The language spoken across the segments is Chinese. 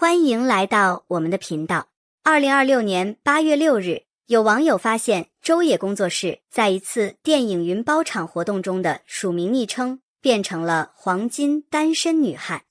欢迎来到我们的频道。2026年8月6日，有网友发现周也工作室在一次电影云包场活动中的署名昵称变成了黄金单身女汉。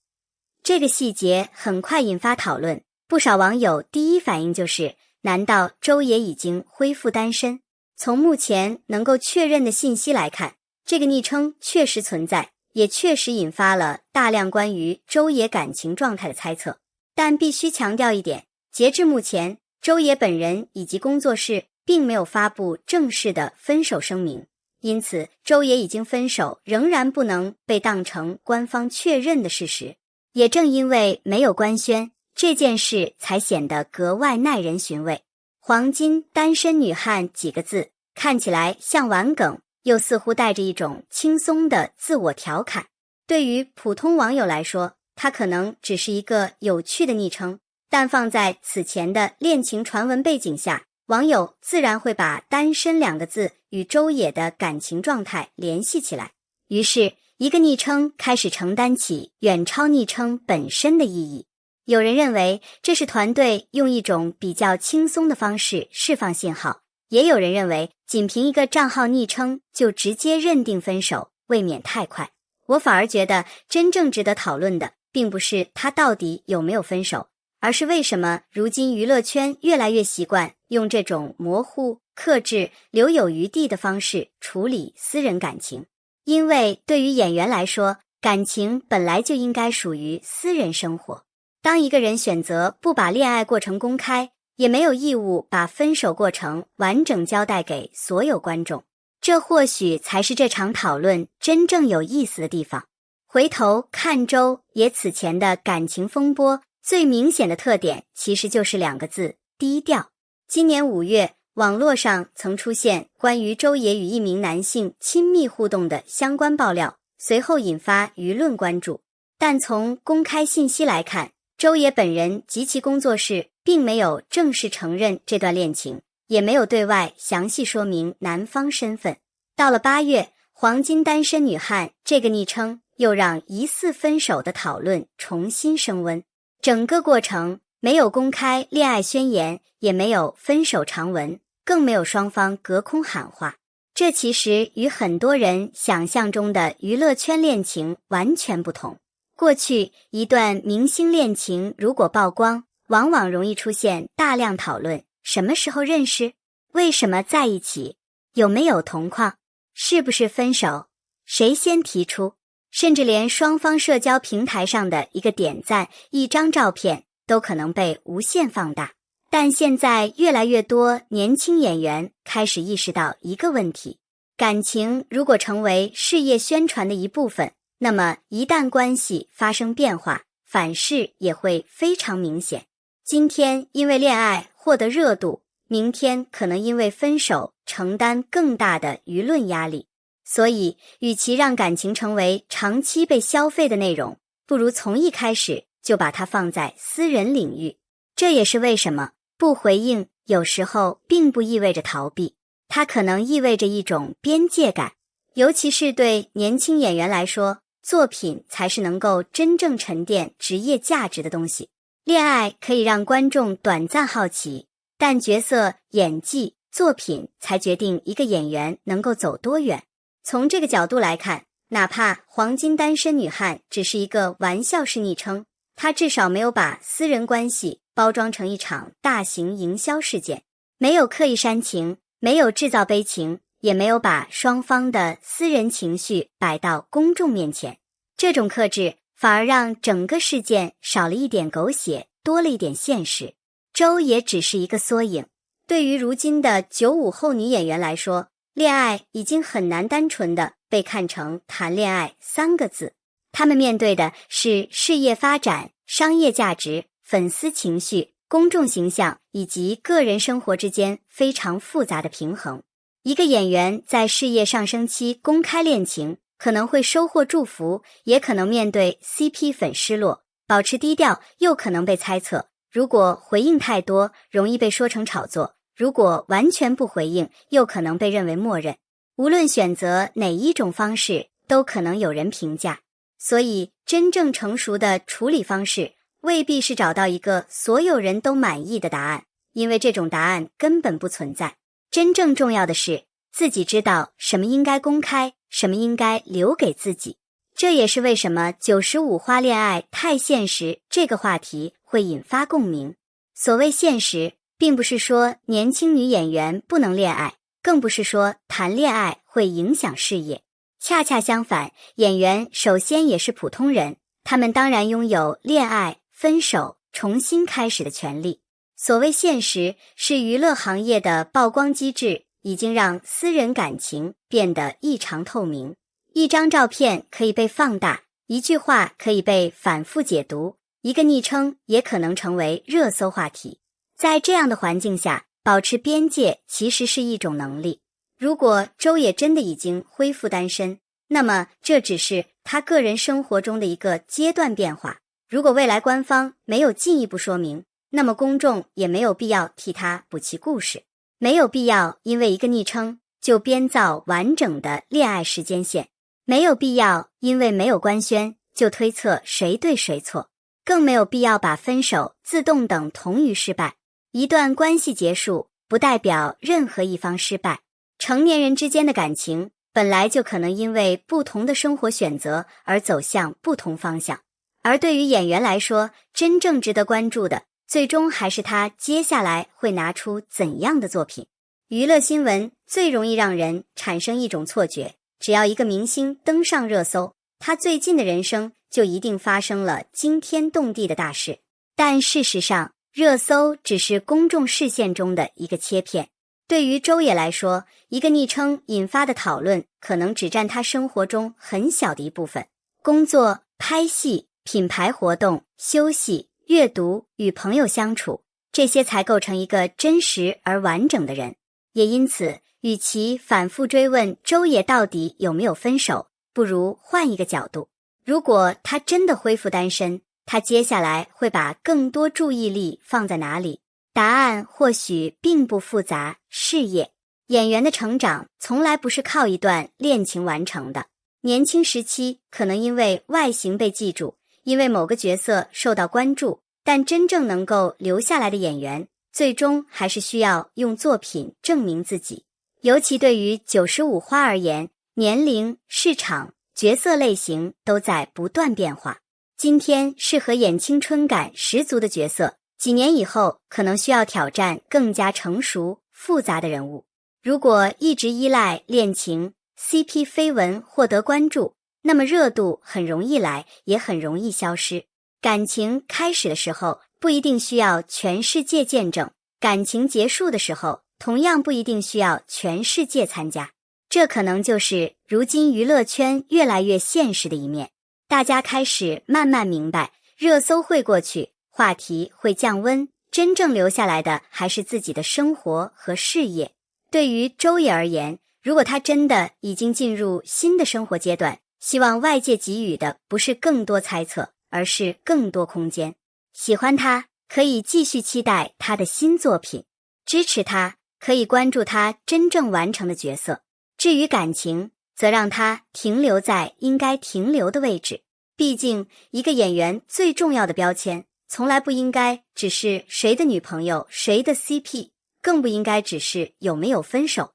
这个细节很快引发讨论，不少网友第一反应就是，难道周也已经恢复单身？从目前能够确认的信息来看，这个昵称确实存在，也确实引发了大量关于周也感情状态的猜测。但必须强调一点，截至目前，周也本人以及工作室并没有发布正式的分手声明，因此周也已经分手仍然不能被当成官方确认的事实。也正因为没有官宣，这件事才显得格外耐人寻味。黄金单身女汉几个字看起来像玩梗，又似乎带着一种轻松的自我调侃。对于普通网友来说，它可能只是一个有趣的昵称，但放在此前的恋情传闻背景下，网友自然会把单身2个字与周也的感情状态联系起来。于是一个昵称开始承担起远超昵称本身的意义。有人认为这是团队用一种比较轻松的方式释放信号，也有人认为仅凭一个账号昵称就直接认定分手未免太快。我反而觉得真正值得讨论的并不是他到底有没有分手，而是为什么如今娱乐圈越来越习惯用这种模糊、克制、留有余地的方式处理私人感情。因为对于演员来说，感情本来就应该属于私人生活。当一个人选择不把恋爱过程公开，也没有义务把分手过程完整交代给所有观众。这或许才是这场讨论真正有意思的地方。回头看周也此前的感情风波，最明显的特点其实就是2个字：低调。今年5月，网络上曾出现关于周也与一名男性亲密互动的相关爆料，随后引发舆论关注。但从公开信息来看，周也本人及其工作室并没有正式承认这段恋情，也没有对外详细说明男方身份。到了8月，黄金单身女汉这个昵称又让疑似分手的讨论重新升温。整个过程没有公开恋爱宣言，也没有分手长文，更没有双方隔空喊话。这其实与很多人想象中的娱乐圈恋情完全不同。过去一段明星恋情如果曝光，往往容易出现大量讨论：什么时候认识？为什么在一起？有没有同框？是不是分手？谁先提出？甚至连双方社交平台上的一个点赞、一张照片都可能被无限放大。但现在越来越多年轻演员开始意识到一个问题：感情如果成为事业宣传的一部分，那么一旦关系发生变化，反噬也会非常明显。今天因为恋爱获得热度，明天可能因为分手承担更大的舆论压力。所以与其让感情成为长期被消费的内容，不如从一开始就把它放在私人领域。这也是为什么不回应有时候并不意味着逃避，它可能意味着一种边界感。尤其是对年轻演员来说，作品才是能够真正沉淀职业价值的东西。恋爱可以让观众短暂好奇，但角色、演技、作品才决定一个演员能够走多远。从这个角度来看，哪怕黄金单身女汉只是一个玩笑式昵称，她至少没有把私人关系包装成一场大型营销事件，没有刻意煽情，没有制造悲情，也没有把双方的私人情绪摆到公众面前。这种克制反而让整个事件少了一点狗血，多了一点现实。周也只是一个缩影。对于如今的95后女演员来说，恋爱已经很难单纯的被看成谈恋爱3个字。她们面对的是事业发展、商业价值、粉丝情绪、公众形象以及个人生活之间非常复杂的平衡。一个演员在事业上升期公开恋情，可能会收获祝福，也可能面对 CP 粉失落。保持低调又可能被猜测，如果回应太多，容易被说成炒作；如果完全不回应，又可能被认为默认。无论选择哪一种方式，都可能有人评价。所以真正成熟的处理方式未必是找到一个所有人都满意的答案，因为这种答案根本不存在。真正重要的是自己知道什么应该公开，什么应该留给自己。这也是为什么95花恋爱太现实这个话题会引发共鸣。所谓现实，并不是说年轻女演员不能恋爱，更不是说谈恋爱会影响事业。恰恰相反，演员首先也是普通人，他们当然拥有恋爱、分手、重新开始的权利。所谓现实，是娱乐行业的曝光机制已经让私人感情变得异常透明。一张照片可以被放大，一句话可以被反复解读，一个昵称也可能成为热搜话题。在这样的环境下，保持边界其实是一种能力。如果周也真的已经恢复单身，那么这只是他个人生活中的一个阶段变化。如果未来官方没有进一步说明，那么公众也没有必要替他补齐故事，没有必要因为一个昵称就编造完整的恋爱时间线，没有必要因为没有官宣就推测谁对谁错，更没有必要把分手自动等同于失败。一段关系结束不代表任何一方失败，成年人之间的感情本来就可能因为不同的生活选择而走向不同方向。而对于演员来说，真正值得关注的最终还是他接下来会拿出怎样的作品。娱乐新闻最容易让人产生一种错觉，只要一个明星登上热搜，他最近的人生就一定发生了惊天动地的大事。但事实上，热搜只是公众视线中的一个切片。对于周也来说，一个昵称引发的讨论可能只占他生活中很小的一部分。工作、拍戏、品牌活动、休息、阅读、与朋友相处，这些才构成一个真实而完整的人。也因此，与其反复追问周也到底有没有分手，不如换一个角度。如果他真的恢复单身，他接下来会把更多注意力放在哪里？答案或许并不复杂，事业。演员的成长从来不是靠一段恋情完成的。年轻时期可能因为外形被记住，因为某个角色受到关注，但真正能够留下来的演员，最终还是需要用作品证明自己。尤其对于95花而言，年龄、市场、角色类型都在不断变化。今天适合演青春感十足的角色，几年以后可能需要挑战更加成熟、复杂的人物。如果一直依赖恋情、CP 绯闻获得关注，那么热度很容易来，也很容易消失。感情开始的时候不一定需要全世界见证，感情结束的时候同样不一定需要全世界参加。这可能就是如今娱乐圈越来越现实的一面。大家开始慢慢明白，热搜会过去，话题会降温，真正留下来的还是自己的生活和事业。对于周也而言，如果他真的已经进入新的生活阶段，希望外界给予的不是更多猜测，而是更多空间。喜欢他，可以继续期待他的新作品；支持他，可以关注他真正完成的角色。至于感情，则让他停留在应该停留的位置。毕竟，一个演员最重要的标签，从来不应该只是谁的女朋友、谁的 CP， 更不应该只是有没有分手。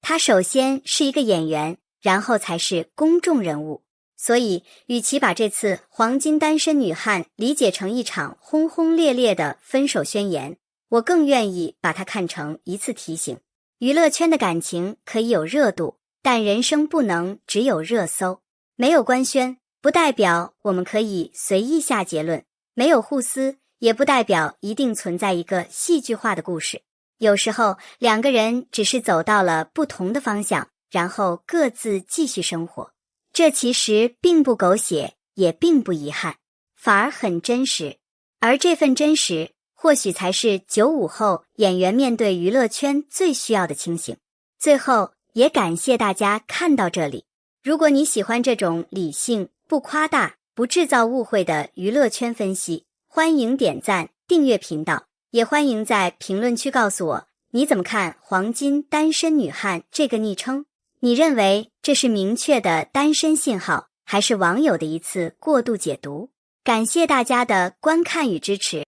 他首先是一个演员，然后才是公众人物。所以，与其把这次黄金单身女汉理解成一场轰轰烈烈的分手宣言，我更愿意把它看成一次提醒。娱乐圈的感情可以有热度，但人生不能只有热搜。没有官宣，不代表我们可以随意下结论；没有互撕，也不代表一定存在一个戏剧化的故事。有时候，两个人只是走到了不同的方向，然后各自继续生活。这其实并不狗血，也并不遗憾，反而很真实。而这份真实，或许才是95后演员面对娱乐圈最需要的清醒。最后，也感谢大家看到这里。如果你喜欢这种理性、不夸大、不制造误会的娱乐圈分析，欢迎点赞、订阅频道，也欢迎在评论区告诉我你怎么看黄金单身女汉这个昵称。你认为这是明确的单身信号，还是网友的一次过度解读？感谢大家的观看与支持。